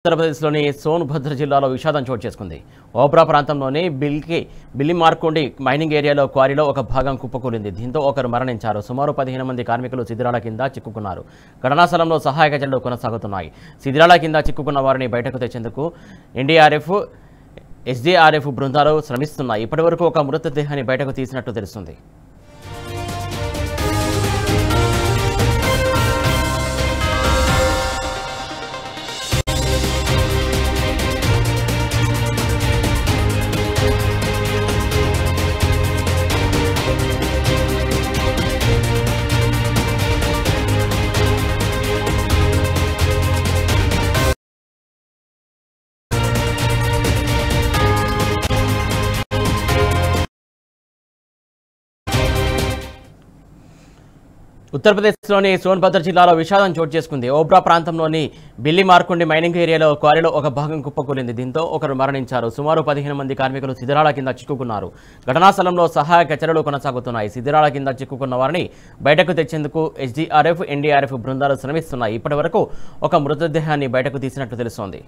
ఉత్తరప్రదేశ్లోని సోన్భద్ర జిల్లాలో విషాదం చోటు చేసుకుంది. ఓబ్రా ప్రాంతంలోని బిల్లిమార్కొండి మైనింగ్ ఏరియాలో క్వారీలో ఒక భాగం కుప్పకూలింది. దీంతో ఒకరు మరణించారు. సుమారు 15 మంది కార్మికులు శిథిలాల కింద చిక్కుకున్నారు. ఘటనా స్థలంలో సహాయక చర్యలు కొనసాగుతున్నాయి. శిథిలాల కింద చిక్కుకున్న వారిని బయటకు తెచ్చేందుకు ఎన్డీఆర్ఎఫ్, ఎస్డీఆర్ఎఫ్ బృందాలు శ్రమిస్తున్నాయి. ఇప్పటివరకు ఒక మృతదేహాన్ని బయటకు తీసినట్టు తెలుస్తుంది. ఉత్తరప్రదేశ్లోని సోన్భద్ర జిల్లాలో విషాదం చోటు చేసుకుంది. ఓబ్రా ప్రాంతంలోని బిల్లిమార్కొండి మైనింగ్ ఏరియాలో క్వారీలో ఒక భాగం కుప్పకూలింది. దీంతో ఒకరు మరణించారు. సుమారు 15 మంది కార్మికులు శిథిలాల కింద చిక్కుకున్నారు. ఘటనా స్థలంలో సహాయక చర్యలు కొనసాగుతున్నాయి. శిథిలాల కింద చిక్కుకున్న వారిని బయటకు తెచ్చేందుకు ఎస్డీఆర్ఎఫ్, ఎన్డీఆర్ఎఫ్ బృందాలు శ్రమిస్తున్నాయి. ఇప్పటివరకు ఒక మృతదేహాన్ని బయటకు తీసినట్టు తెలుస్తోంది.